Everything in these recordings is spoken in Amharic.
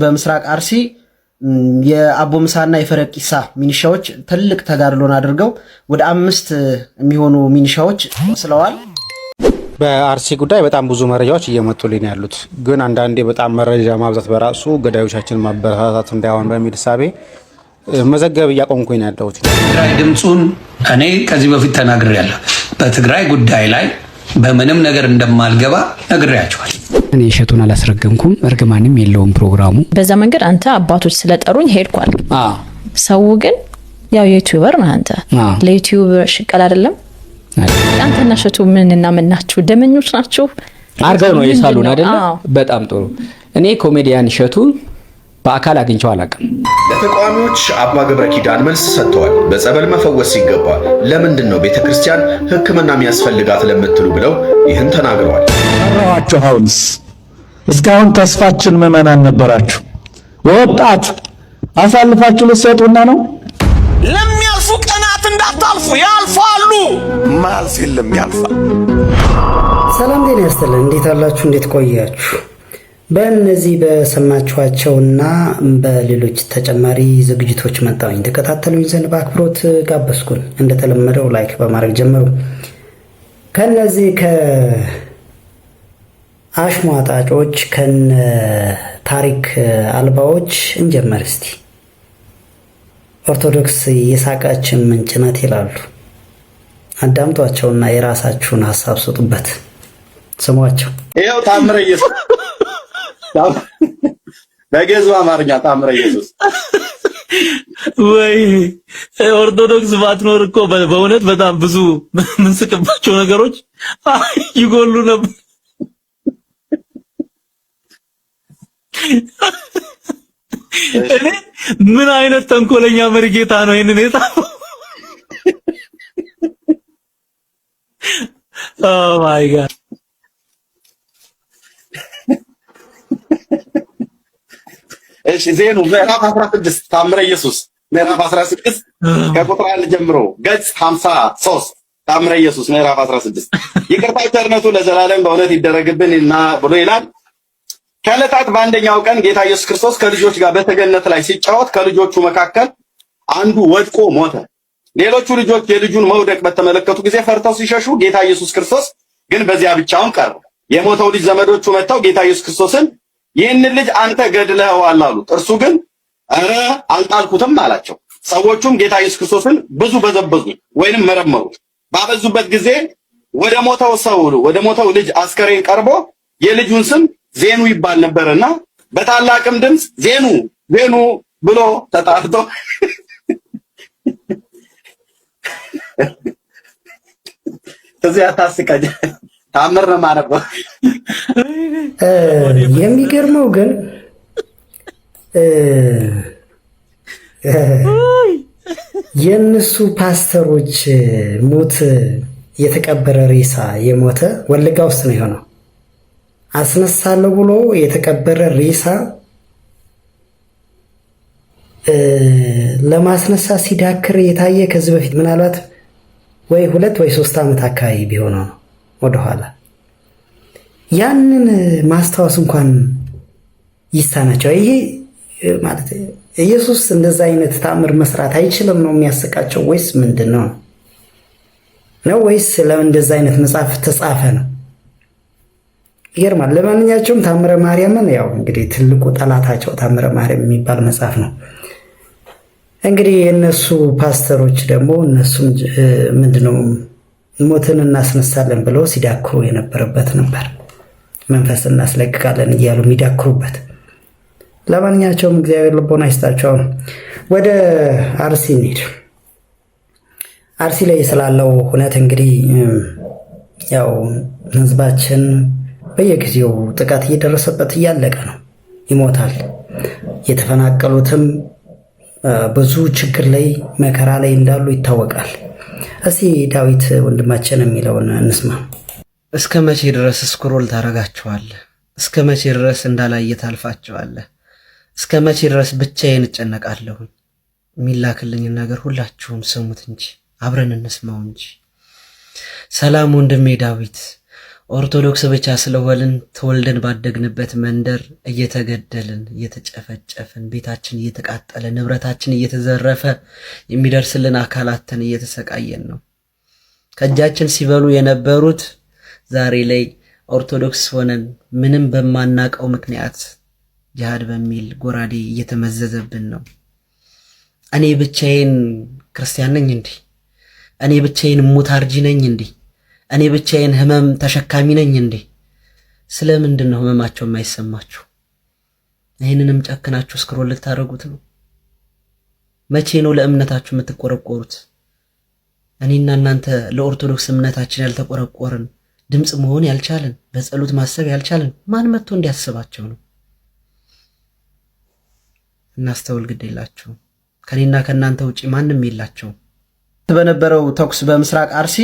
በምስራቅ አርሲ የአቦምሳና የፈረቂሳ ሚኒሻዎች ትልቅ ተጋድሎን አድርገው ወደ 5 የሚሆኑ ሚኒሻዎች ቆስለዋል። በአርሲ ጉዳይ በጣም ብዙ መረጃዎች እየመጡልኝ ያሉት ግን አንዳንዴ በጣም መረጃ ማብዛት በራሱ ገዳዮቻችን ማበረታታት እንዳይሆን በሚል ሳቤ መዘገብ እያቆምኩኝ ያለሁት። ትግራይ ድምጹን እኔ ከዚህ በፊት ተናግሬያለሁ። በትግራይ ጉዳይ ላይ በምንም ነገር እንደማልገባ ነግሬያቸዋል። እኔ እሸቱን አላስረገምኩም፣ እርግማንም የለውም ፕሮግራሙ። በዛ መንገድ አንተ አባቶች ስለጠሩኝ ሄድኳል። ሰው ግን ያው ዩቲዩበር ነህ አንተ። ለዩቲዩብ ሽቀል አይደለም። አንተና እሸቱ ምንና ምን ናችሁ? ደመኞች ናችሁ አርገው ነው የሳሉን አይደለ? በጣም ጥሩ። እኔ ኮሜዲያን እሸቱ በአካል አግኝቼው አላውቅም። ለተቃዋሚዎች አባ ገብረ ኪዳን መልስ ሰጥተዋል። በጸበል መፈወስ ሲገባ ለምንድን ነው ቤተክርስቲያን ሕክምና የሚያስፈልጋት ለምትሉ ብለው ይህን ተናግረዋል። አራዋችሁ አሁንስ እስካሁን ተስፋችን ምዕመናን ነበራችሁ። ወጣት አሳልፋችሁ ልትሰጡና ነው። ለሚያልፉ ቀናት እንዳታልፉ፣ ያልፋሉ። ማልፍ የለም ያልፋል። ሰላም ጤና ይስጥልን። እንዴት አላችሁ? እንዴት ቆያችሁ? በእነዚህ በሰማችኋቸውና በሌሎች ተጨማሪ ዝግጅቶች መጣሁኝ። ተከታተሉኝ ዘንድ በአክብሮት ጋበዝኩን። እንደተለመደው ላይክ በማድረግ ጀምሩ። ከነዚህ ከአሽሟጣጮች ከነ ታሪክ አልባዎች እንጀምር እስቲ። ኦርቶዶክስ የሳቃችን ምንጭ ናት ይላሉ። አዳምጧቸውና የራሳችሁን ሀሳብ ስጡበት። ስሟቸው። ይኸው ታምረ ኢየሱስ በገዙ አማርኛ ታምረ ኢየሱስ። ወይ ኦርቶዶክስ ባትኖር እኮ በእውነት በጣም ብዙ ምንስቅባቸው ነገሮች ይጎሉ ነበር። እኔ ምን አይነት ተንኮለኛ መርጌታ ነው ይሄንን የጻፈው? ኦ ማይ ጋድ። እሺ ዜኑ ምዕራፍ 16 ታምረ ኢየሱስ ምዕራፍ 16 ከቁጥር 1 ጀምሮ ገጽ 53 ታምረ ኢየሱስ ምዕራፍ 16 ይቅርታው ቸርነቱ ለዘላለም በእውነት ይደረግብንና ብሎ ይላል። ከዕለታት በአንደኛው ቀን ጌታ ኢየሱስ ክርስቶስ ከልጆች ጋር በተገነት ላይ ሲጫወት ከልጆቹ መካከል አንዱ ወድቆ ሞተ። ሌሎቹ ልጆች የልጁን መውደቅ በተመለከቱ ጊዜ ፈርተው ሲሸሹ፣ ጌታ ኢየሱስ ክርስቶስ ግን በዚያ ብቻውን ቀረ። የሞተው ልጅ ዘመዶቹ መጥተው ጌታ ኢየሱስ ክርስቶስን ይህንን ልጅ አንተ ገድለኸዋል አሉት። እርሱ ግን ኧረ አልጣልኩትም አላቸው። ሰዎቹም ጌታ ኢየሱስ ክርስቶስን ብዙ በዘበዙ ወይንም መረመሩት። ባበዙበት ጊዜ ወደ ሞተው ልጅ አስከሬን ቀርቦ የልጁን ስም ዜኑ ይባል ነበርና በታላቅም ድምፅ ዜኑ ዜኑ ብሎ ተጣርቶ እዚያ ታስቀኝ ታምር ነው ማለት ነው። የሚገርመው ግን የነሱ ፓስተሮች ሞት የተቀበረ ሬሳ የሞተ ወለጋ ውስጥ ነው የሆነው። አስነሳለሁ ብሎ የተቀበረ ሬሳ ለማስነሳት ሲዳክር የታየ ከዚህ በፊት ምናልባት ወይ 2 ወይ 3 ዓመት አካባቢ ቢሆነው ነው ወደኋላ። ያንን ማስታወስ እንኳን ይሳናቸው። ይሄ ማለት ኢየሱስ እንደዛ አይነት ተአምር መስራት አይችልም ነው የሚያሰቃቸው ወይስ ምንድነው ነው? ወይስ ለምን እንደዛ አይነት መጽሐፍ ተጻፈ ነው? ይገርማል። ለማንኛቸውም ታምረ ማርያምን ያው እንግዲህ ትልቁ ጠላታቸው ታምረ ማርያም የሚባል መጽሐፍ ነው። እንግዲህ የነሱ ፓስተሮች ደግሞ እነሱም ምንድነው ሞትን እናስነሳለን ብለው ሲዳክሩ የነበረበት ነበር። መንፈስ እናስለቅቃለን እያሉ የሚዳክሩበት። ለማንኛቸውም እግዚአብሔር ልቦና ይስጣቸው። ወደ አርሲ እንሂድ። አርሲ ላይ ስላለው ሁነት እንግዲህ ያው ህዝባችን በየጊዜው ጥቃት እየደረሰበት እያለቀ ነው፣ ይሞታል። የተፈናቀሉትም ብዙ ችግር ላይ መከራ ላይ እንዳሉ ይታወቃል። እስቲ ዳዊት ወንድማችን የሚለውን እንስማ። እስከ መቼ ድረስ ስክሮል ታረጋቸዋለህ? እስከ መቼ ድረስ እንዳላየ ታልፋቸዋለህ? እስከ መቼ ድረስ ብቻዬን እጨነቃለሁ? የሚላክልኝን ነገር ሁላችሁም ስሙት እንጂ አብረን እንስማው እንጂ። ሰላም ወንድሜ ዳዊት፣ ኦርቶዶክስ ብቻ ስለሆንን ተወልደን ባደግንበት መንደር እየተገደልን እየተጨፈጨፍን ቤታችን እየተቃጠለ ንብረታችን እየተዘረፈ የሚደርስልን አካላትን እየተሰቃየን ነው። ከእጃችን ሲበሉ የነበሩት ዛሬ ላይ ኦርቶዶክስ ሆነን ምንም በማናቀው ምክንያት ጂሃድ በሚል ጎራዴ እየተመዘዘብን ነው። እኔ ብቻዬን ክርስቲያን ነኝ እንዴ? እኔ ብቻዬን ሙታርጂ ነኝ እንዴ? እኔ ብቻዬን ህመም ተሸካሚ ነኝ እንዴ? ስለምንድን ነው ህመማቸው የማይሰማችሁ? ይህንንም ጨክናችሁ ስክሮል ልታደርጉት ነው? መቼ ነው ለእምነታችሁ የምትቆረቆሩት? እኔና እናንተ ለኦርቶዶክስ እምነታችን ያልተቆረቆርን ድምፅ መሆን ያልቻልን በጸሎት ማሰብ ያልቻልን ማን መጥቶ እንዲያስባቸው ነው? እናስተውል፣ ግድ የላቸውም። ከኔና ከእናንተ ውጪ ማንም የላቸውም። በነበረው ተኩስ በምስራቅ አርሲ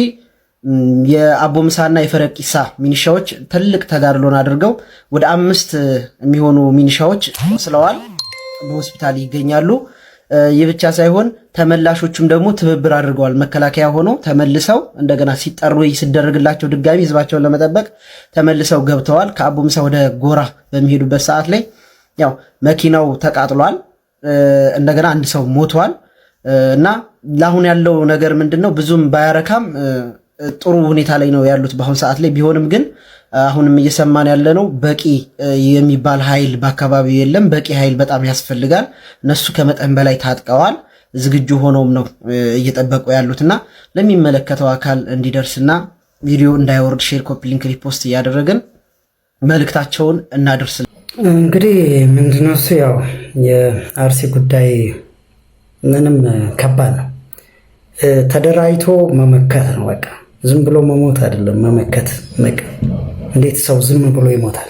የአቦምሳና የፈረቂሳ ሚኒሻዎች ትልቅ ተጋድሎን አድርገው ወደ 5 የሚሆኑ ሚኒሻዎች ቆስለዋል፣ በሆስፒታል ይገኛሉ። ይህ ብቻ ሳይሆን ተመላሾቹም ደግሞ ትብብር አድርገዋል። መከላከያ ሆኖ ተመልሰው እንደገና ሲጠሩ ሲደረግላቸው ድጋሚ ህዝባቸውን ለመጠበቅ ተመልሰው ገብተዋል። ከአቦምሳ ወደ ጎራ በሚሄዱበት ሰዓት ላይ ያው መኪናው ተቃጥሏል፣ እንደገና አንድ ሰው ሞቷል። እና ለአሁን ያለው ነገር ምንድነው? ብዙም ባያረካም ጥሩ ሁኔታ ላይ ነው ያሉት በአሁን ሰዓት ላይ። ቢሆንም ግን አሁንም እየሰማን ያለ ነው በቂ የሚባል ኃይል በአካባቢው የለም። በቂ ኃይል በጣም ያስፈልጋል። እነሱ ከመጠን በላይ ታጥቀዋል። ዝግጁ ሆነውም ነው እየጠበቁ ያሉትና ለሚመለከተው አካል እንዲደርስና ቪዲዮ እንዳይወርድ ሼር፣ ኮፒ ሊንክ፣ ሪፖስት እያደረግን መልእክታቸውን እናደርስ። እንግዲህ ምንድነው እሱ ያው የአርሲ ጉዳይ ምንም ከባድ ነው። ተደራጅቶ መመከት ነው በቃ። ዝም ብሎ መሞት አይደለም መመከት። እንዴት ሰው ዝም ብሎ ይሞታል?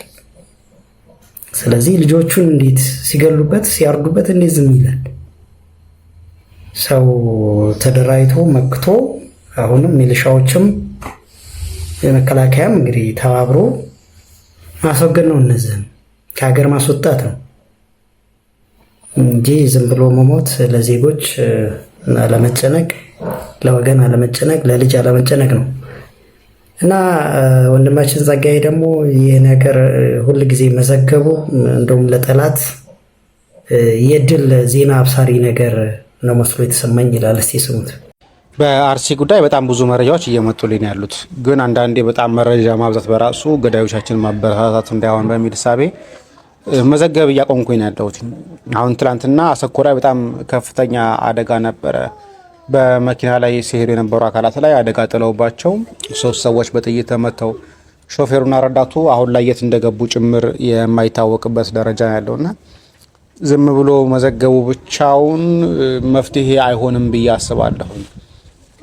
ስለዚህ ልጆቹን እንዴት ሲገሉበት ሲያርዱበት እንዴት ዝም ይላል? ሰው ተደራጅቶ መክቶ አሁንም ሚሊሻዎችም የመከላከያም እንግዲህ ተባብሮ ማስወገድ ነው። እነዚህም ከሀገር ማስወጣት ነው እንጂ ዝም ብሎ መሞት ለዜጎች አለመጨነቅ፣ ለወገን አለመጨነቅ፣ ለልጅ አለመጨነቅ ነው። እና ወንድማችን ጸጋዬ ደግሞ ይህ ነገር ሁል ጊዜ መዘገቡ እንደውም ለጠላት የድል ዜና አብሳሪ ነገር ነው መስሎ የተሰማኝ ይላል። እስቲ ስሙት። በአርሲ ጉዳይ በጣም ብዙ መረጃዎች እየመጡልኝ ያሉት፣ ግን አንዳንዴ በጣም መረጃ ማብዛት በራሱ ገዳዮቻችን ማበረታታት እንዳይሆን በሚል ሳቤ መዘገብ እያቆምኩኝ ያለሁት። አሁን ትላንትና አሰኮራ በጣም ከፍተኛ አደጋ ነበረ። በመኪና ላይ ሲሄዱ የነበሩ አካላት ላይ አደጋ ጥለውባቸው 3 ሰዎች በጥይት ተመተው ሾፌሩና ረዳቱ አሁን ላይ የት እንደገቡ ጭምር የማይታወቅበት ደረጃ ያለውና ዝም ብሎ መዘገቡ ብቻውን መፍትሄ አይሆንም ብዬ አስባለሁ።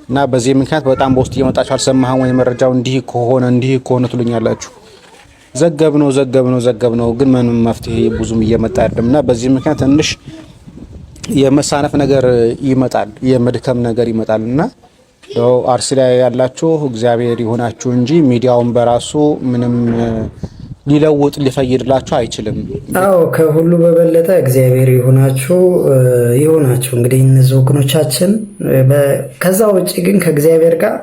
እና በዚህ ምክንያት በጣም በውስጥ እየመጣችሁ አልሰማህም ወይ መረጃው እንዲህ ከሆነ ትሉኛላችሁ። ዘገብነው ግን ምንም መፍትሄ ብዙም እየመጣ አይደለምና በዚህ ምክንያት ትንሽ የመሳነፍ ነገር ይመጣል፣ የመድከም ነገር ይመጣልና አርሲ ላይ ያላችሁ እግዚአብሔር ይሆናችሁ እንጂ ሚዲያውን በራሱ ምንም ሊለውጥ ሊፈይድላችሁ አይችልም። አዎ ከሁሉ በበለጠ እግዚአብሔር ይሆናችሁ። እንግዲህ እነዚህ ወገኖቻችን ከዛ ውጭ ግን ከእግዚአብሔር ጋር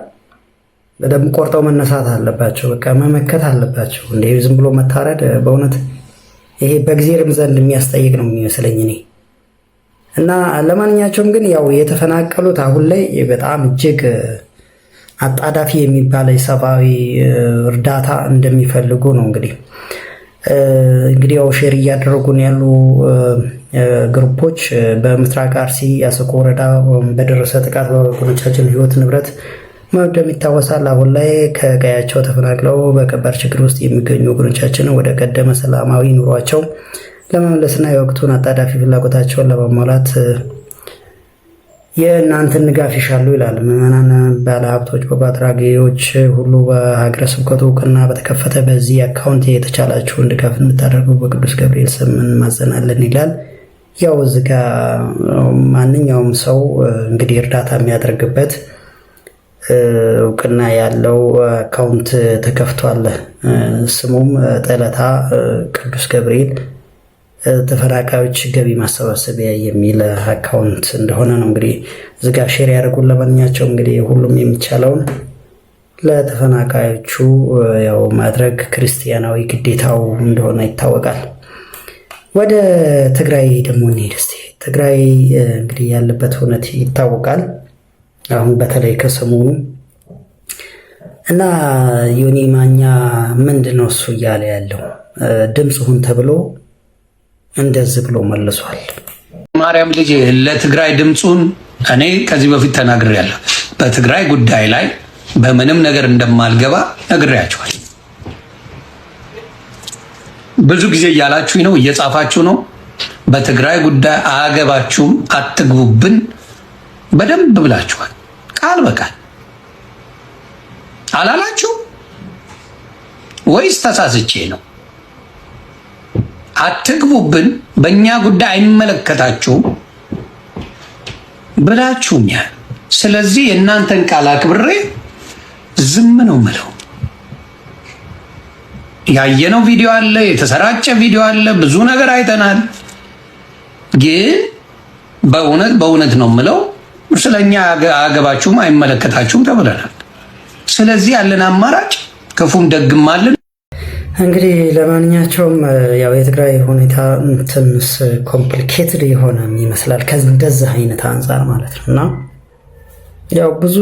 በደንብ ቆርጠው መነሳት አለባቸው። በቃ መመከት አለባቸው። እንዴ ዝም ብሎ መታረድ በእውነት ይሄ በእግዚአብሔርም ዘንድ የሚያስጠይቅ ነው የሚመስለኝ እኔ። እና ለማንኛቸውም ግን ያው የተፈናቀሉት አሁን ላይ በጣም እጅግ አጣዳፊ የሚባል የሰብአዊ እርዳታ እንደሚፈልጉ ነው። እንግዲህ ያው ሼር እያደረጉን ያሉ ግሩፖች በምስራቅ አርሲ አሰኮ ወረዳ በደረሰ ጥቃት በወገኖቻችን ሕይወት ንብረት መውደም ይታወሳል። አሁን ላይ ከቀያቸው ተፈናቅለው በከባድ ችግር ውስጥ የሚገኙ ወገኖቻችንን ወደ ቀደመ ሰላማዊ ኑሯቸው ለመመለስና የወቅቱን አጣዳፊ ፍላጎታቸውን ለማሟላት የእናንተን ድጋፍ ይሻሉ ይላል። ምዕመናን፣ ባለሀብቶች፣ በጎ አድራጊዎች ሁሉ በሀገረ ስብከቱ እውቅና በተከፈተ በዚህ አካውንት የተቻላችሁን ድጋፍ እንድታደርጉ በቅዱስ ገብርኤል ስም እንማጸናለን ይላል። ያው እዚህ ጋ ማንኛውም ሰው እንግዲህ እርዳታ የሚያደርግበት እውቅና ያለው አካውንት ተከፍቷል። ስሙም ጠለታ ቅዱስ ገብርኤል ተፈናቃዮች ገቢ ማሰባሰቢያ የሚል አካውንት እንደሆነ ነው እንግዲህ እዚጋ ሼር ያደርጉን። ለማንኛቸው እንግዲህ ሁሉም የሚቻለውን ለተፈናቃዮቹ ያው ማድረግ ክርስቲያናዊ ግዴታው እንደሆነ ይታወቃል። ወደ ትግራይ ደግሞ እንሄድ እስቲ። ትግራይ እንግዲህ ያለበት ሁኔታ ይታወቃል። አሁን በተለይ ከሰሞኑ እና ዮኒ ማኛ ምንድነው እሱ እያለ ያለው ድምፅ ሁን ተብሎ እንደዚህ ብሎ መልሷል። ማርያም ልጅ ለትግራይ ድምፁን እኔ ከዚህ በፊት ተናግሬያለሁ። በትግራይ ጉዳይ ላይ በምንም ነገር እንደማልገባ ነግሬያቸዋል። ብዙ ጊዜ እያላችሁኝ ነው፣ እየጻፋችሁ ነው። በትግራይ ጉዳይ አያገባችሁም፣ አትግቡብን በደንብ ብላችኋል። ቃል በቃል አላላችሁ ወይስ ተሳስቼ ነው? አትግቡብን፣ በእኛ ጉዳይ አይመለከታችሁም ብላችሁኛል። ስለዚህ የእናንተን ቃል አክብሬ ዝም ነው ምለው። ያየነው ቪዲዮ አለ፣ የተሰራጨ ቪዲዮ አለ፣ ብዙ ነገር አይተናል። ግን በእውነት ነው ምለው፣ ስለኛ አገባችሁም አይመለከታችሁም ተብለናል። ስለዚህ ያለን አማራጭ ክፉም ደግም አለን። እንግዲህ ለማንኛቸውም ያው የትግራይ ሁኔታ ትንሽ ኮምፕሊኬትድ የሆነ ይመስላል ከእንደዚህ አይነት አንጻር ማለት ነው። እና ያው ብዙ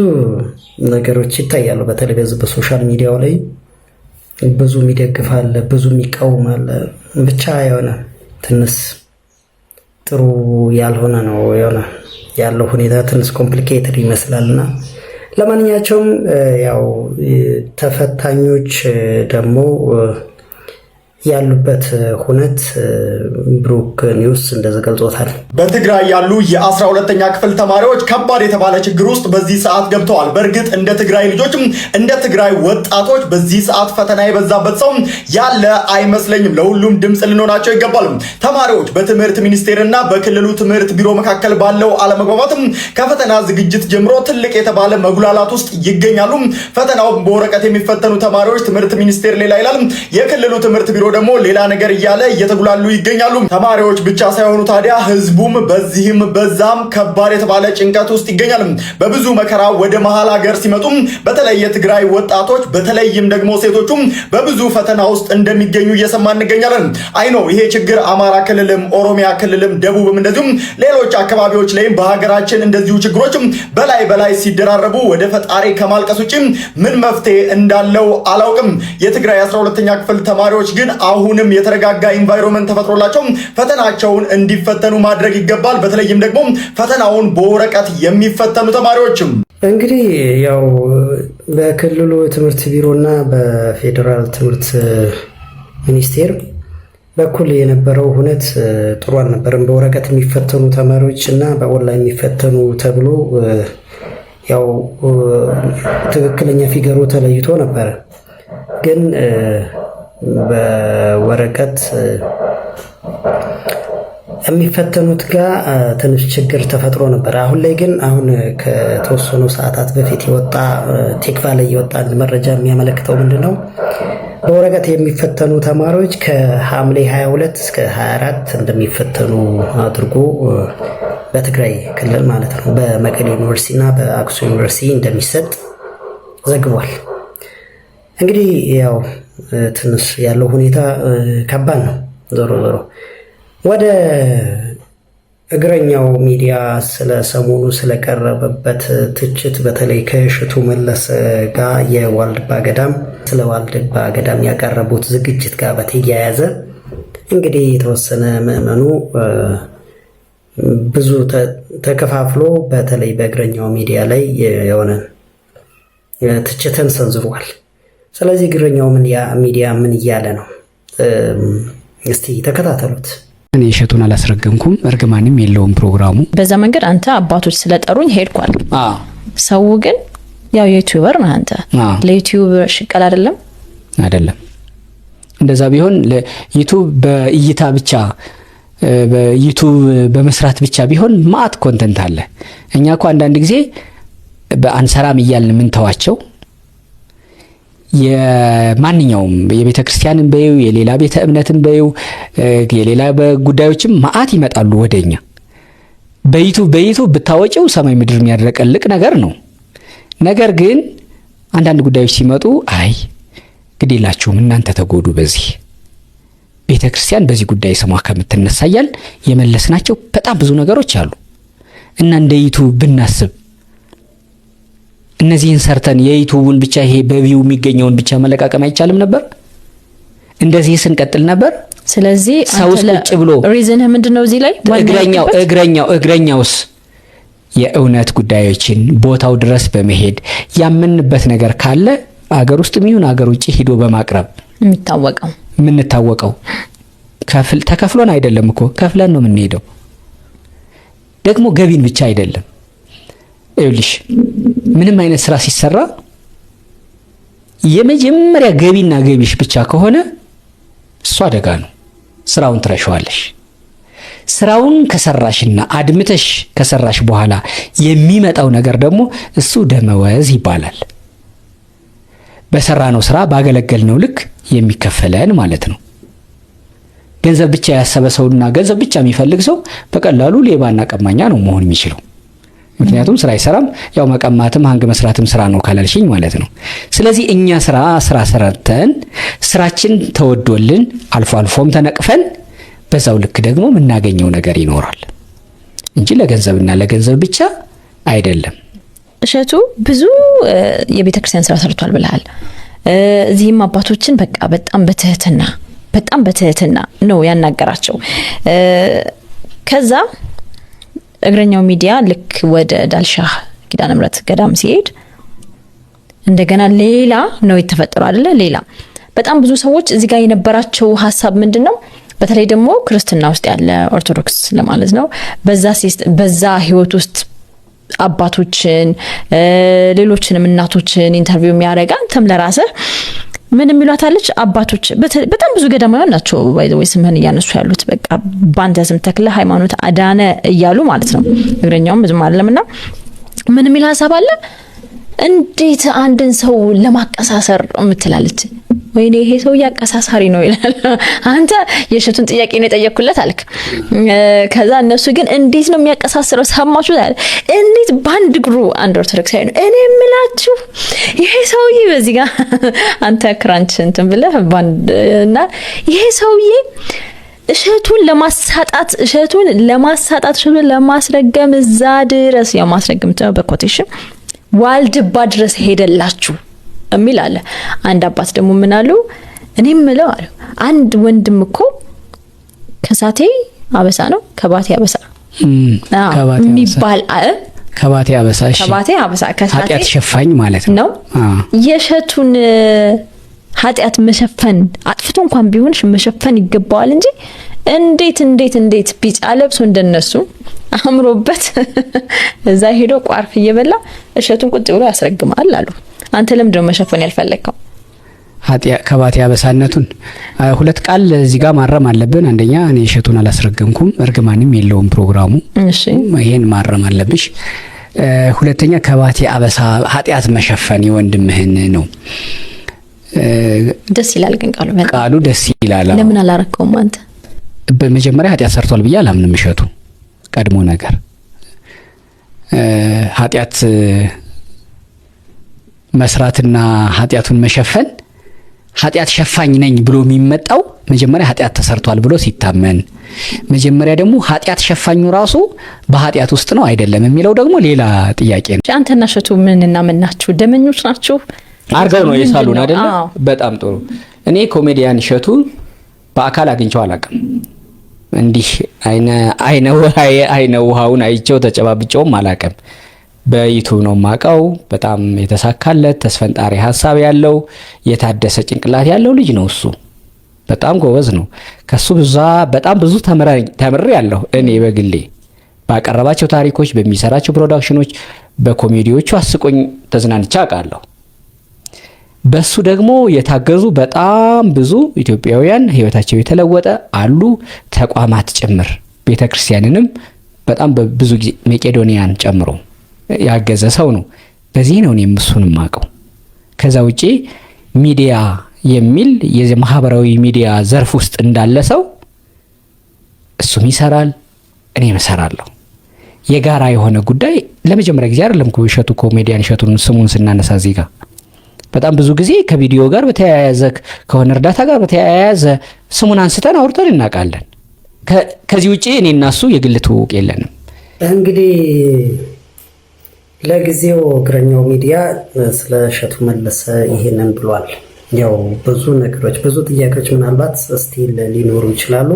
ነገሮች ይታያሉ። በተለይ በዚህ በሶሻል ሚዲያው ላይ ብዙ የሚደግፍ አለ፣ ብዙ የሚቃወም አለ። ብቻ የሆነ ትንሽ ጥሩ ያልሆነ ነው የሆነ ያለው ሁኔታ ትንሽ ኮምፕሊኬትድ ይመስላልና ለማንኛቸውም ያው ተፈታኞች ደግሞ ያሉበት ሁነት ብሩክ ኒውስ እንደዚህ ገልጾታል። በትግራይ ያሉ የ12ኛ ክፍል ተማሪዎች ከባድ የተባለ ችግር ውስጥ በዚህ ሰዓት ገብተዋል። በእርግጥ እንደ ትግራይ ልጆችም እንደ ትግራይ ወጣቶች በዚህ ሰዓት ፈተና የበዛበት ሰው ያለ አይመስለኝም። ለሁሉም ድምፅ ልንሆናቸው ይገባል። ተማሪዎች በትምህርት ሚኒስቴርና በክልሉ ትምህርት ቢሮ መካከል ባለው አለመግባባትም ከፈተና ዝግጅት ጀምሮ ትልቅ የተባለ መጉላላት ውስጥ ይገኛሉ። ፈተናው በወረቀት የሚፈተኑ ተማሪዎች ትምህርት ሚኒስቴር ሌላ ይላል፣ የክልሉ ትምህርት ቢሮ ደግሞ ሌላ ነገር እያለ እየተጉላሉ ይገኛሉ። ተማሪዎች ብቻ ሳይሆኑ ታዲያ ህዝቡም በዚህም በዛም ከባድ የተባለ ጭንቀት ውስጥ ይገኛል። በብዙ መከራ ወደ መሃል ሀገር ሲመጡም በተለይ የትግራይ ወጣቶች በተለይም ደግሞ ሴቶቹም በብዙ ፈተና ውስጥ እንደሚገኙ እየሰማ እንገኛለን። አይ ነው ይሄ ችግር አማራ ክልልም ኦሮሚያ ክልልም ደቡብም እንደዚሁም ሌሎች አካባቢዎች ላይም በሀገራችን እንደዚሁ ችግሮች በላይ ሲደራረቡ ወደ ፈጣሪ ከማልቀስ ውጪ ምን መፍትሄ እንዳለው አላውቅም። የትግራይ 12ኛ ክፍል ተማሪዎች ግን አሁንም የተረጋጋ ኢንቫይሮንመንት ተፈጥሮላቸው ፈተናቸውን እንዲፈተኑ ማድረግ ይገባል። በተለይም ደግሞ ፈተናውን በወረቀት የሚፈተኑ ተማሪዎችም እንግዲህ ያው በክልሉ ትምህርት ቢሮና በፌዴራል ትምህርት ሚኒስቴር በኩል የነበረው ሁኔታ ጥሩ አልነበረም። በወረቀት የሚፈተኑ ተማሪዎች እና በኦንላይን የሚፈተኑ ተብሎ ያው ትክክለኛ ፊገሩ ተለይቶ ነበረ። ግን በወረቀት የሚፈተኑት ጋር ትንሽ ችግር ተፈጥሮ ነበር። አሁን ላይ ግን አሁን ከተወሰኑ ሰዓታት በፊት የወጣ ቴክቫ ላይ የወጣ መረጃ የሚያመለክተው ምንድነው? በወረቀት የሚፈተኑ ተማሪዎች ከሐምሌ 22 እስከ 24 እንደሚፈተኑ አድርጎ በትግራይ ክልል ማለት ነው በመቀሌ ዩኒቨርሲቲ እና በአክሱም ዩኒቨርሲቲ እንደሚሰጥ ዘግቧል። እንግዲህ ያው ትንሽ ያለው ሁኔታ ከባድ ነው። ዞሮ ወደ እግረኛው ሚዲያ ስለ ሰሞኑ ስለቀረበበት ትችት በተለይ ከእሸቱ መለሰ ጋር የዋልድባ ገዳም ስለ ዋልድባ ገዳም ያቀረቡት ዝግጅት ጋር በተያያዘ እንግዲህ የተወሰነ ምዕመኑ ብዙ ተከፋፍሎ በተለይ በእግረኛው ሚዲያ ላይ የሆነ ትችትን ሰንዝሯል። ስለዚህ እግረኛው ሚዲያ ምን እያለ ነው? እስቲ ተከታተሉት። እኔ እሸቱን አላስረገምኩም፣ እርግማንም የለውም ፕሮግራሙ። በዛ መንገድ አንተ አባቶች ስለጠሩኝ ሄድኳል። ሰው ግን ያው ዩቲዩበር ነህ አንተ። ለዩቲዩብ ሽቀል አይደለም። እንደዛ ቢሆን ለዩቲዩብ በእይታ ብቻ በዩቲዩብ በመስራት ብቻ ቢሆን ማት ኮንተንት አለ። እኛ እኮ አንዳንድ ጊዜ በአንሰራም እያልን ምን ተዋቸው የማንኛውም የቤተ ክርስቲያንን በዩ የሌላ ቤተ እምነትን በዩ የሌላ በጉዳዮችም ማአት ይመጣሉ ወደኛ። በዩቲዩብ ብታወጪው ሰማይ ምድር የሚያደርቀልቅ ነገር ነው። ነገር ግን አንዳንድ ጉዳዮች ሲመጡ አይ ግዴላችሁም እናንተ ተጎዱ፣ በዚህ ቤተክርስቲያን በዚህ ጉዳይ ስሟ ከምትነሳያል የመለስናቸው በጣም ብዙ ነገሮች አሉ እና እንደ ዩቲዩብ ብናስብ እነዚህን ሰርተን የዩቲዩብን ብቻ ይሄ በቪው የሚገኘውን ብቻ መለቃቀም አይቻልም ነበር? እንደዚህ ስንቀጥል ነበር። ስለዚህ ሰውስ ቁጭ ብሎ ሪዝን ምንድነው? እዚህ ላይ እግረኛውስ የእውነት ጉዳዮችን ቦታው ድረስ በመሄድ ያመንበት ነገር ካለ አገር ውስጥ የሚሆን አገር ውጪ ሄዶ በማቅረብ የምንታወቀው ተከፍሎን አይደለም እኮ ከፍለን ነው የምንሄደው። ደግሞ ገቢን ብቻ አይደለም። ይኸውልሽ ምንም አይነት ስራ ሲሰራ የመጀመሪያ ገቢና ገቢሽ ብቻ ከሆነ እሱ አደጋ ነው። ስራውን ትረሻዋለሽ። ስራውን ከሰራሽና አድምተሽ ከሰራሽ በኋላ የሚመጣው ነገር ደግሞ እሱ ደመወዝ ይባላል። በሰራነው ስራ ባገለገልነው ልክ የሚከፈለን ማለት ነው። ገንዘብ ብቻ ያሰበ ሰውና ገንዘብ ብቻ የሚፈልግ ሰው በቀላሉ ሌባና ቀማኛ ነው መሆን የሚችለው። ምክንያቱም ስራ አይሰራም። ያው መቀማትም ሀንግ መስራትም ስራ ነው ካላልሽኝ ማለት ነው። ስለዚህ እኛ ስራ ሰርተን ስራችን ተወዶልን አልፎ አልፎም ተነቅፈን በዛው ልክ ደግሞ የምናገኘው ነገር ይኖራል እንጂ ለገንዘብና ለገንዘብ ብቻ አይደለም። እሸቱ ብዙ የቤተ ክርስቲያን ስራ ሰርቷል ብለሃል። እዚህም አባቶችን በቃ በጣም በትህትና ነው ያናገራቸው። ከዛ እግረኛው ሚዲያ ልክ ወደ ዳልሻህ ኪዳነ ምሕረት ገዳም ሲሄድ እንደገና ሌላ ነው የተፈጠረው አይደለ? ሌላ በጣም ብዙ ሰዎች እዚህ ጋር የነበራቸው ሐሳብ ምንድነው? በተለይ ደግሞ ክርስትና ውስጥ ያለ ኦርቶዶክስ ለማለት ነው በዛ ህይወት ውስጥ አባቶችን ሌሎችንም እናቶችን ኢንተርቪው የሚያደርግ አንተም ለራስህ ምን የሚሏታለች አባቶች በጣም ብዙ ገዳማውያን ናቸው ወይ ስምህን እያነሱ ያሉት በቃ ባንተ ስም ተክለ ሃይማኖት አዳነ እያሉ ማለት ነው። እግረኛውም ብዙም አይደለምና ምን የሚል ሐሳብ አለ? እንዴት አንድን ሰው ለማቀሳሰር የምትላለች? ወይኔ ይሄ ሰው ያቀሳሳሪ ነው ይላል። አንተ የእሸቱን ጥያቄ ነው የጠየቅኩለት አልክ። ከዛ እነሱ ግን እንዴት ነው የሚያቀሳስረው? ሰማችሁ አይደል? እንዴት ባንድ እግሩ አንድ ኦርቶዶክሳዊ ነው። እኔ የምላችሁ ይሄ ሰውዬ በዚህ ጋር አንተ ክራንች እንትን ብለህ ባንድ እና ይሄ ሰውዬ እሸቱን ለማሳጣት ለማስረገም እዛ ድረስ ያው ማስረገም በኮቴሽን ዋልድባ ድረስ ሄደላችሁ የሚል አለ። አንድ አባት ደግሞ ምን አሉ? እኔም ምለው አሉ አንድ ወንድም እኮ ከሳቴ አበሳ ነው ከባቴ አበሳ የሚባል ከባቴ አበሳ ኃጢአት ሸፋኝ ማለት ነው። የእሸቱን ኃጢአት መሸፈን አጥፍቶ እንኳን ቢሆንሽ መሸፈን ይገባዋል እንጂ እንዴት ቢጫ ለብሶ እንደነሱ አምሮበት እዛ ሄዶ ቋርፍ እየበላ እሸቱን ቁጭ ብሎ ያስረግማል አሉ። አንተ ለምንድነው መሸፈን ያልፈለከው? ከባቴ አበሳነቱን ሁለት ቃል እዚህ ጋር ማረም አለብን። አንደኛ እኔ እሸቱን አላስረገምኩም፣ እርግማንም የለውም ፕሮግራሙ። እሺ ይሄን ማረም አለብሽ። ሁለተኛ ከባቴ አበሳ ኃጢአት መሸፈን የወንድምህን ነው። ደስ ይላል ግን ቃሉ ደስ ይላል። ለምን አላረከውም አንተ? በመጀመሪያ ኃጢአት ሰርቷል ብዬ አላምንም። እሸቱ ቀድሞ ነገር ኃጢአት መስራትና ኃጢአቱን መሸፈን ኃጢአት ሸፋኝ ነኝ ብሎ የሚመጣው መጀመሪያ ኃጢአት ተሰርቷል ብሎ ሲታመን፣ መጀመሪያ ደግሞ ኃጢአት ሸፋኙ ራሱ በኃጢአት ውስጥ ነው አይደለም የሚለው ደግሞ ሌላ ጥያቄ ነው። አንተና እሸቱ ምንና ምን ናችሁ? ደመኞች ናችሁ? አርገው ነው የሳሉን አይደለ? በጣም ጥሩ። እኔ ኮሜዲያን እሸቱ በአካል አግኝቼው አላውቅም። እንዲህ አይነ ውሃውን አይቼው ተጨባብጬውም አላውቅም። በዩቲዩብ ነው ማቀው። በጣም የተሳካለት ተስፈንጣሪ ሐሳብ ያለው የታደሰ ጭንቅላት ያለው ልጅ ነው። እሱ በጣም ጎበዝ ነው። ከሱ በጣም ብዙ ተምሬ ያለው እኔ በግሌ ባቀረባቸው ታሪኮች፣ በሚሰራቸው ፕሮዳክሽኖች፣ በኮሜዲዎቹ አስቆኝ ተዝናንቻ አውቃለሁ። በሱ ደግሞ የታገዙ በጣም ብዙ ኢትዮጵያውያን ህይወታቸው የተለወጠ አሉ፣ ተቋማት ጭምር ቤተክርስቲያንንም በጣም በብዙ ጊዜ መቄዶኒያን ጨምሮ ያገዘ ሰው ነው። በዚህ ነው እኔም እሱን ማቀው። ከዛ ውጪ ሚዲያ የሚል የማህበራዊ ሚዲያ ዘርፍ ውስጥ እንዳለ ሰው እሱም ይሰራል፣ እኔም እሰራለሁ። የጋራ የሆነ ጉዳይ ለመጀመሪያ ጊዜ አይደለም እኮ እሸቱ ኮሜዲያን እሸቱን ስሙን ስናነሳ እዚህ ጋር በጣም ብዙ ጊዜ ከቪዲዮ ጋር በተያያዘ ከሆነ እርዳታ ጋር በተያያዘ ስሙን አንስተን አውርተን እናውቃለን። ከዚህ ውጪ እኔ እና እሱ የግል ትውውቅ የለንም። እንግዲህ ለጊዜው እግረኛው ሚዲያ ስለ እሸቱ መለሰ ይሄንን ብሏል። ያው ብዙ ነገሮች ብዙ ጥያቄዎች ምናልባት ስቲል ሊኖሩ ይችላሉ።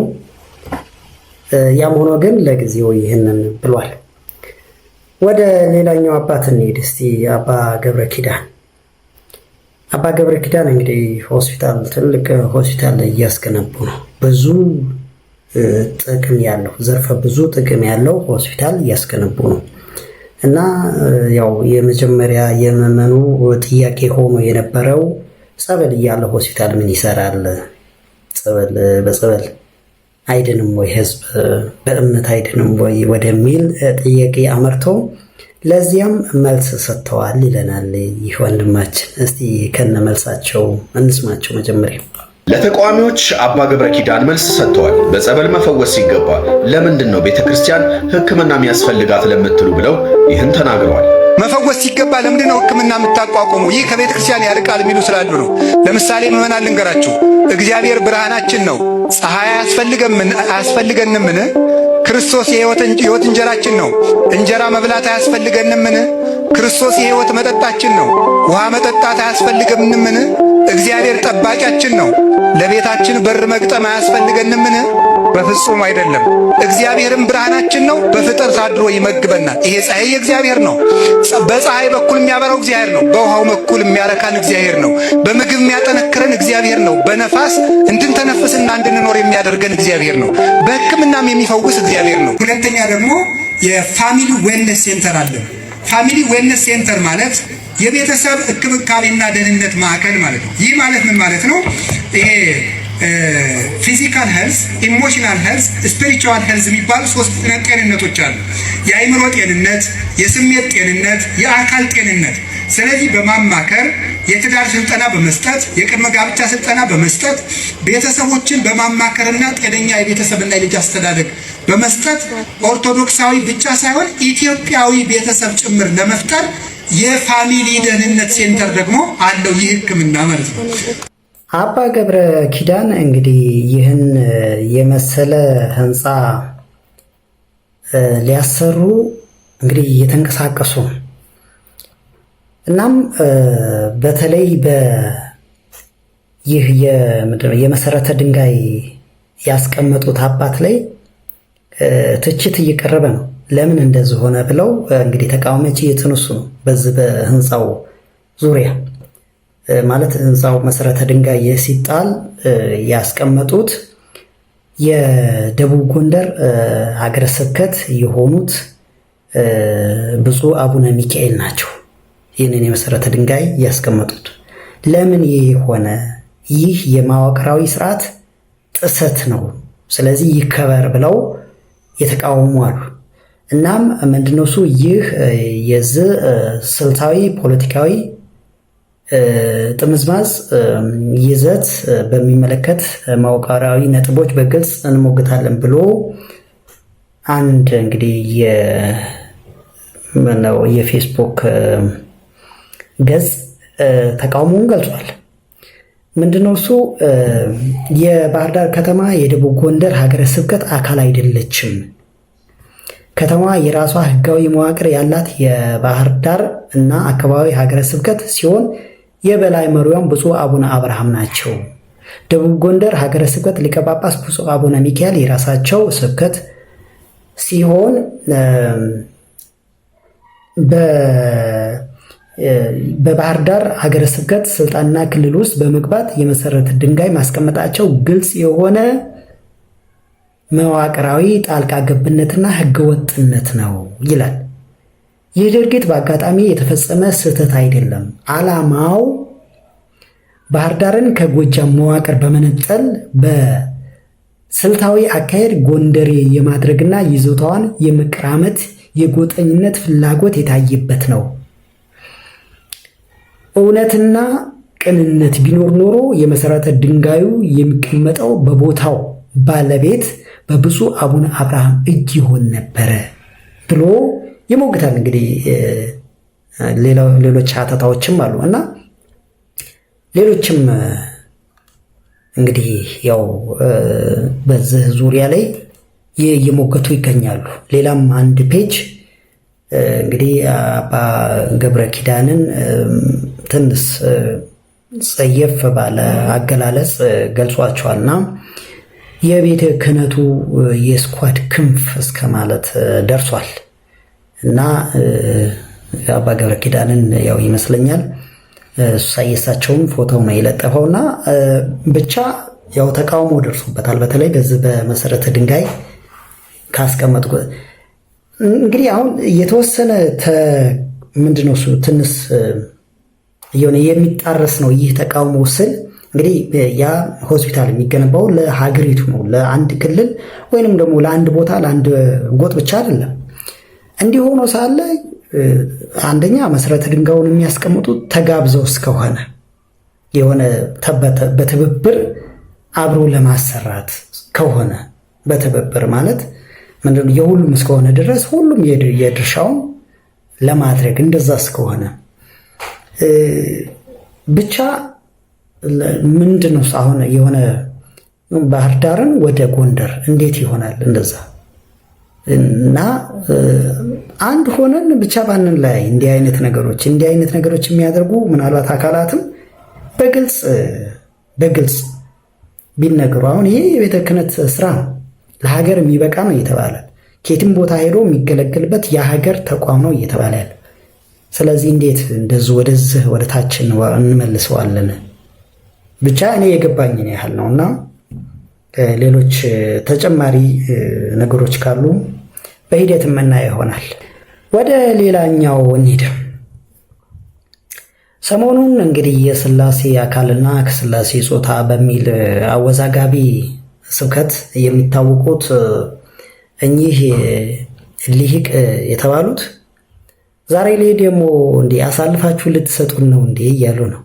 ያም ሆኖ ግን ለጊዜው ይሄንን ብሏል። ወደ ሌላኛው አባት እንሂድ እስቲ። አባ ገብረ ኪዳን እንግዲህ ሆስፒታል ትልቅ ሆስፒታል እያስገነቡ ነው። ብዙ ጥቅም ያለው ዘርፈ ብዙ ጥቅም ያለው ሆስፒታል እያስገነቡ ነው እና ያው የመጀመሪያ የመመኑ ጥያቄ ሆኖ የነበረው ጸበል እያለ ሆስፒታል ምን ይሰራል? በጸበል አይድንም ወይ ህዝብ በእምነት አይድንም ወይ ወደሚል ጥያቄ አመርቶ ለዚያም መልስ ሰጥተዋል ይለናል ይህ ወንድማችን። እስቲ ከነ መልሳቸው እንስማቸው። መጀመሪያ ለተቃዋሚዎች አባ ገብረ ኪዳን መልስ ሰጥተዋል። በጸበል መፈወስ ሲገባ ለምንድን ነው ቤተክርስቲያን ሕክምና የሚያስፈልጋት ለምትሉ ብለው ይህን ተናግረዋል። መፈወስ ሲገባ ለምንድን ነው ሕክምና የምታቋቁሙ? ይህ ከቤተ ክርስቲያን ያርቃል የሚሉ ስላሉ ነው። ለምሳሌ ምዕመናን ልንገራችሁ። እግዚአብሔር ብርሃናችን ነው። ፀሐይ አያስፈልገንምን? ክርስቶስ የሕይወት እንጀራችን ነው። እንጀራ መብላት አያስፈልገንምን? ክርስቶስ የሕይወት መጠጣችን ነው። ውሃ መጠጣት አያስፈልገንምን? እግዚአብሔር ጠባቂያችን ነው። ለቤታችን በር መግጠም አያስፈልገንምን? በፍጹም አይደለም። እግዚአብሔርም ብርሃናችን ነው። በፍጥረት አድሮ ይመግበናል። ይሄ ፀሐይ የእግዚአብሔር ነው። በፀሐይ በኩል የሚያበራው እግዚአብሔር ነው። በውሃው በኩል የሚያረካን እግዚአብሔር ነው። በምግብ የሚያጠነክረን እግዚአብሔር ነው። በነፋስ እንድንተነፍስና እንድንኖር የሚያደርገን እግዚአብሔር ነው። በሕክምናም የሚፈውስ እግዚአብሔር ነው። ሁለተኛ ደግሞ የፋሚሊ ዌልነስ ሴንተር አለ። ፋሚሊ ዌልነስ ሴንተር ማለት የቤተሰብ እንክብካቤና ደህንነት ማዕከል ማለት ነው። ይህ ማለት ምን ማለት ነው? ይሄ ፊዚካል ሄልዝ፣ ኢሞሽናል ሄልዝ፣ ስፒሪቹዋል ሄልዝ የሚባሉ ሶስት ጤንነቶች አሉ። የአእምሮ ጤንነት፣ የስሜት ጤንነት፣ የአካል ጤንነት። ስለዚህ በማማከር የትዳር ስልጠና በመስጠት የቅድመ ጋብቻ ስልጠና በመስጠት ቤተሰቦችን በማማከርና ጤነኛ የቤተሰብና የልጅ አስተዳደግ በመስጠት ኦርቶዶክሳዊ ብቻ ሳይሆን ኢትዮጵያዊ ቤተሰብ ጭምር ለመፍጠር የፋሚሊ ደህንነት ሴንተር ደግሞ አለው። ይህ ሕክምና ማለት ነው። አባ ገብረ ኪዳን እንግዲህ ይህን የመሰለ ህንፃ ሊያሰሩ እንግዲህ እየተንቀሳቀሱ ነው። እናም በተለይ ይህ የመሰረተ ድንጋይ ያስቀመጡት አባት ላይ ትችት እየቀረበ ነው። ለምን እንደዚህ ሆነ ብለው እንግዲህ ተቃዋሚዎች እየተነሱ ነው። በዚህ በህንፃው ዙሪያ ማለት ህንፃው መሰረተ ድንጋይ ሲጣል ያስቀመጡት የደቡብ ጎንደር ሀገረ ስብከት የሆኑት ብፁዕ አቡነ ሚካኤል ናቸው። ይህንን የመሰረተ ድንጋይ ያስቀመጡት ለምን ይህ ሆነ? ይህ የመዋቅራዊ ስርዓት ጥሰት ነው፣ ስለዚህ ይከበር ብለው የተቃወሙ አሉ። እናም ምንድነው እሱ ይህ የዚህ ስልታዊ ፖለቲካዊ ጥምዝማዝ ይዘት በሚመለከት መዋቅራዊ ነጥቦች በግልጽ እንሞግታለን ብሎ አንድ እንግዲህ የፌስቡክ ገጽ ተቃውሞውን ገልጿል። ምንድነው እሱ የባህር ዳር ከተማ የደቡብ ጎንደር ሀገረ ስብከት አካል አይደለችም። ከተማዋ የራሷ ህጋዊ መዋቅር ያላት የባህር ዳር እና አካባቢ ሀገረ ስብከት ሲሆን የበላይ መሪዋም ብፁዕ አቡነ አብርሃም ናቸው። ደቡብ ጎንደር ሀገረ ስብከት ሊቀ ጳጳስ ብፁዕ አቡነ ሚካኤል የራሳቸው ስብከት ሲሆን በባህር ዳር ሀገረ ስብከት ስልጣንና ክልል ውስጥ በመግባት የመሰረተ ድንጋይ ማስቀመጣቸው ግልጽ የሆነ መዋቅራዊ ጣልቃ ገብነትና ህገወጥነት ነው ይላል። ይህ ድርጊት በአጋጣሚ የተፈጸመ ስህተት አይደለም። ዓላማው ባህር ዳርን ከጎጃም መዋቅር በመነጠል በስልታዊ አካሄድ ጎንደሬ የማድረግና ይዞታዋን የመቀራመት የጎጠኝነት ፍላጎት የታየበት ነው። እውነትና ቅንነት ቢኖር ኖሮ የመሰረተ ድንጋዩ የሚቀመጠው በቦታው ባለቤት በብፁዕ አቡነ አብርሃም እጅ ይሆን ነበረ ብሎ ይሞግታል። እንግዲህ ሌሎች ሀተታዎችም አሉ እና ሌሎችም እንግዲህ ያው በዚህ ዙሪያ ላይ እየሞገቱ ይገኛሉ። ሌላም አንድ ፔጅ እንግዲህ አባ ገብረ ኪዳንን ትንሽ ጸየፍ ባለ አገላለጽ ገልጿቸዋልና የቤተ ክህነቱ የስኳድ ክንፍ እስከ ማለት ደርሷል እና አባ ገብረ ኪዳንን ያው ይመስለኛል ሳይሳቸውን ፎቶ ነው የለጠፈውና ብቻ ያው ተቃውሞ ደርሶበታል። በተለይ በዚህ በመሰረተ ድንጋይ ካስቀመጡ እንግዲህ አሁን የተወሰነ ምንድነው እሱ ትንሽ የሆነ የሚጣረስ ነው ይህ ተቃውሞ ስል እንግዲህ ያ ሆስፒታል የሚገነባው ለሀገሪቱ ነው፣ ለአንድ ክልል ወይንም ደግሞ ለአንድ ቦታ ለአንድ ጎጥ ብቻ አይደለም። እንዲህ ሆኖ ሳለ አንደኛ መሰረተ ድንጋዩን የሚያስቀምጡት ተጋብዘው እስከሆነ የሆነ በትብብር አብሮ ለማሰራት ከሆነ በትብብር ማለት ምንድነው የሁሉም እስከሆነ ድረስ ሁሉም የድርሻውን ለማድረግ እንደዛ እስከሆነ ብቻ ምንድነው አሁን የሆነ ባህር ዳርን ወደ ጎንደር እንዴት ይሆናል እንደዛ? እና አንድ ሆነን ብቻ ባንን ላይ እንዲህ አይነት ነገሮች የሚያደርጉ ምናልባት አካላትም በግልጽ ቢነገሩ አሁን ይሄ የቤተ ክህነት ስራ ነው፣ ለሀገር የሚበቃ ነው እየተባለ ከየትም ቦታ ሄዶ የሚገለገልበት የሀገር ተቋም ነው እየተባለ ያለ። ስለዚህ እንዴት እንደዚህ ወደዚህ ወደ ታች እንመልሰዋለን? ብቻ እኔ የገባኝን ያህል ነው እና ሌሎች ተጨማሪ ነገሮች ካሉ በሂደት የምናየው ይሆናል። ወደ ሌላኛው እንሂድ። ሰሞኑን እንግዲህ የሥላሴ አካልና ከሥላሴ ጾታ በሚል አወዛጋቢ ስብከት የሚታወቁት እኚህ ሊቅ የተባሉት ዛሬ ላይ ደግሞ እንዲህ አሳልፋችሁ ልትሰጡን ነው እንዴ እያሉ ነው።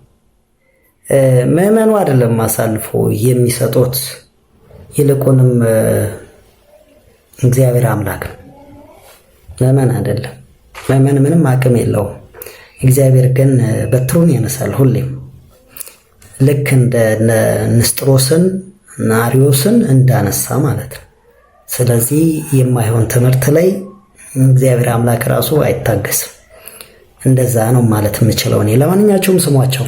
ምዕመኑ አይደለም አሳልፎ የሚሰጡት፣ ይልቁንም እግዚአብሔር አምላክ ነው። ምዕመን አይደለም። ምዕመን ምንም አቅም የለውም። እግዚአብሔር ግን በትሩን ያነሳል ሁሌም፣ ልክ እንደ ንስጥሮስን እና አርዮስን እንዳነሳ ማለት ነው። ስለዚህ የማይሆን ትምህርት ላይ እግዚአብሔር አምላክ ራሱ አይታገስም። እንደዛ ነው ማለት የምችለው እኔ። ለማንኛቸውም ስሟቸው።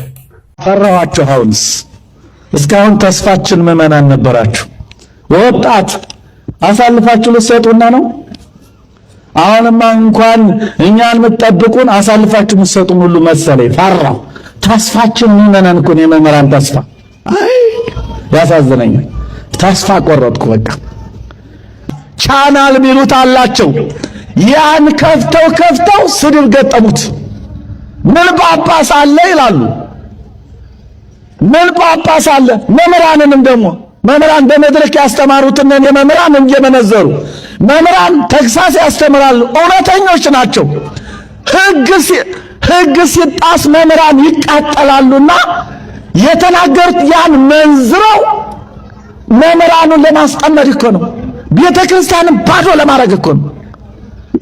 ፈራኋችሁ። አሁንስ እስካሁን ተስፋችን ምዕመናን ነበራችሁ። ወጣት አሳልፋችሁ ልትሰጡና ነው? አሁንማ እንኳን እኛን የምትጠብቁን አሳልፋችሁ የምትሰጡን ሁሉ መሰለኝ። ፈራሁ። ተስፋችን ምዕመናን እኮ ነው፣ የመምህራን ተስፋ። አይ ያሳዝነኛል። ተስፋ ቆረጥኩ በቃ። ቻናል ሚሉት አላቸው። ያን ከፍተው ስድብ ገጠሙት። ምን ጳጳስ አለ ይላሉ። ምን ጳጳስ አለ? መምህራንንም ደግሞ መምህራን በመድረክ ያስተማሩትን የመምህራን እየመነዘሩ መምህራን ተግሳጽ ያስተምራሉ። እውነተኞች ናቸው። ሕግ ሲጣስ መምህራን ይቃጠላሉና የተናገሩት ያን መንዝረው መምህራኑን ለማስጠመድ እኮ ነው። ቤተ ክርስቲያንን ባዶ ለማድረግ እኮ ነው።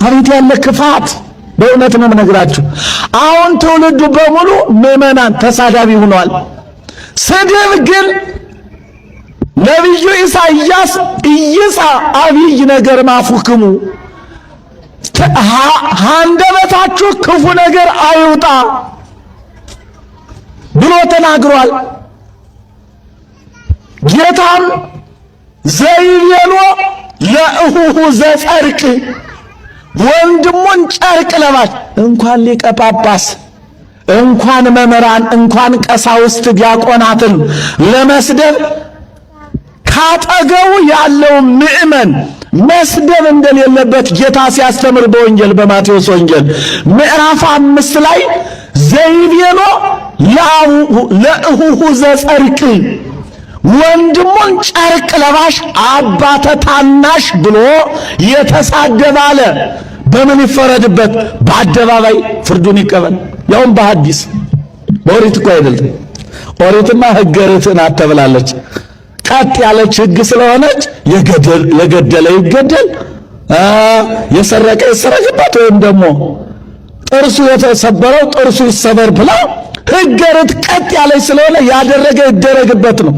አቤት ያለ ክፋት! በእውነት ነው የምነግራችሁ። አሁን ትውልዱ በሙሉ ምዕመናን ተሳዳቢ ሆኗል። ስድብ ግን ነቢዩ ኢሳይያስ ኢይሳ አብይ ነገር ማፉክሙ አንደበታችሁ ክፉ ነገር አይውጣ ብሎ ተናግሯል። ጌታም ዘይቤሎ ለእሁሁ ዘጸርቅ ወንድሙን ጨርቅ ለባሽ እንኳን ሊቀ ጳጳስ እንኳን መምህራን እንኳን ቀሳውስት ዲያቆናትን ለመስደብ ካጠገቡ ያለው ምእመን መስደብ እንደሌለበት ጌታ ሲያስተምር በወንጌል በማቴዎስ ወንጌል ምዕራፍ 5 ላይ ዘይቤሎ ለእሁሁ ዘጸርቅ ወንድሙን ጨርቅ ለባሽ አባተ ታናሽ ብሎ የተሳደበ አለ። በምን ይፈረድበት? በአደባባይ ፍርዱን ይቀበል። ያውም በሐዲስ በኦሪት እኮ አይደለም። ኦሪትማ ሕገ ርትዕ ናት ተብላለች። ቀጥ ያለች ሕግ ስለሆነች የገደለ ይገደል፣ የሰረቀ ይሰረቅበት፣ ወይም ደግሞ ጥርሱ የተሰበረው ጥርሱ ይሰበር ብላ ሕገ ርት ቀጥ ያለች ስለሆነ ያደረገ ይደረግበት ነው።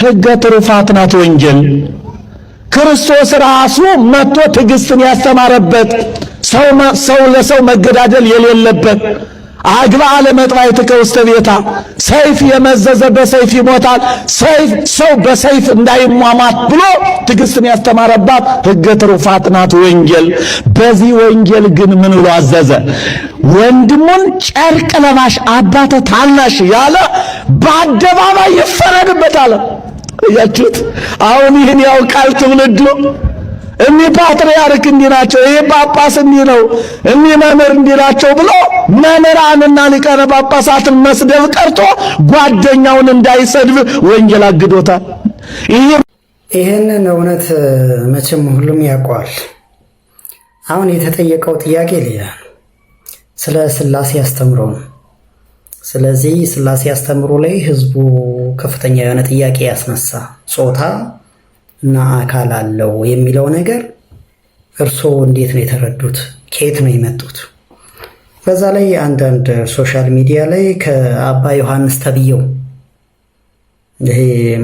ሕገ ትሩፋት ናት ወንጌል። ክርስቶስ ራሱ መጥቶ ትዕግስትን ያስተማረበት፣ ሰው ለሰው መገዳደል የሌለበት፣ አግባ ለመጥባይትከ ውስተ ቤታ፣ ሰይፍ የመዘዘ በሰይፍ ይሞታል፣ ሰው በሰይፍ እንዳይሟሟት ብሎ ትዕግስትን ያስተማረባት ሕገ ትሩፋት ናት ወንጌል። በዚህ ወንጌል ግን ምን ብሎ አዘዘ? ወንድሙን ጨርቅ ለባሽ አባተ ታናሽ ያለ በአደባባይ ይፈረድበታል። እያችሁት አሁን ይህን ያውቃል ትውልዱ። እኒህ ፓትርያርክ እንዲህ ናቸው፣ ይህ ጳጳስ እንዲህ ነው፣ እኒህ መምህር እንዲህ ናቸው ብሎ መምህራንና ሊቃነ ጳጳሳትን መስደብ ቀርቶ ጓደኛውን እንዳይሰድብ ወንጌል አግዶታል። ይህንን እውነት መቼም ሁሉም ያውቀዋል። አሁን የተጠየቀው ጥያቄ ሌላ ነው፣ ስለ ሥላሴ አስተምሮ ነው። ስለዚህ ሥላሴ አስተምሮ ላይ ህዝቡ ከፍተኛ የሆነ ጥያቄ ያስነሳ፣ ጾታ እና አካል አለው የሚለው ነገር እርስዎ እንዴት ነው የተረዱት? ከየት ነው የመጡት? በዛ ላይ አንዳንድ ሶሻል ሚዲያ ላይ ከአባ ዮሐንስ ተብየው ይሄ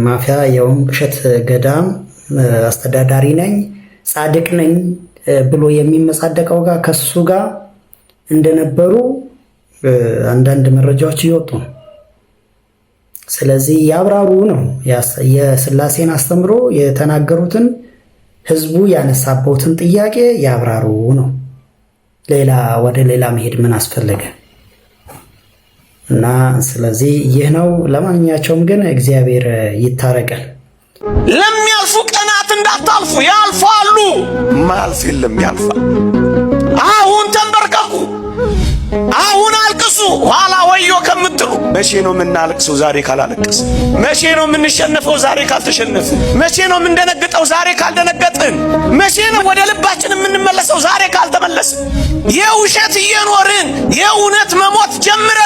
ማፊያ የወንቅሸት ገዳም አስተዳዳሪ ነኝ ጻድቅ ነኝ ብሎ የሚመጻደቀው ጋር ከሱ ጋር እንደነበሩ አንዳንድ መረጃዎች እየወጡ ነው። ስለዚህ ያብራሩ ነው የሥላሴን አስተምሮ የተናገሩትን ህዝቡ ያነሳበትን ጥያቄ ያብራሩ ነው። ሌላ ወደ ሌላ መሄድ ምን አስፈለገ? እና ስለዚህ ይህ ነው። ለማንኛቸውም ግን እግዚአብሔር ይታረቀን። ለሚያልፉ ቀናት እንዳታልፉ፣ ያልፋሉ። ማልፍ የለም ያልፋል። አሁን ተንበርከኩ፣ አሁን አልቅሱ፣ ኋላ ወዮ ከምትሉ። መቼ ነው የምናለቅሰው? ዛሬ ካላለቅስ። መቼ ነው የምንሸነፈው? ዛሬ ካልተሸነፍ። መቼ ነው የምንደነግጠው? ዛሬ ካልደነገጥን። መቼ ነው ወደ ልባችን የምንመለሰው? ዛሬ ካልተመለስን። የውሸት እየኖርን የእውነት መሞት ጀምረን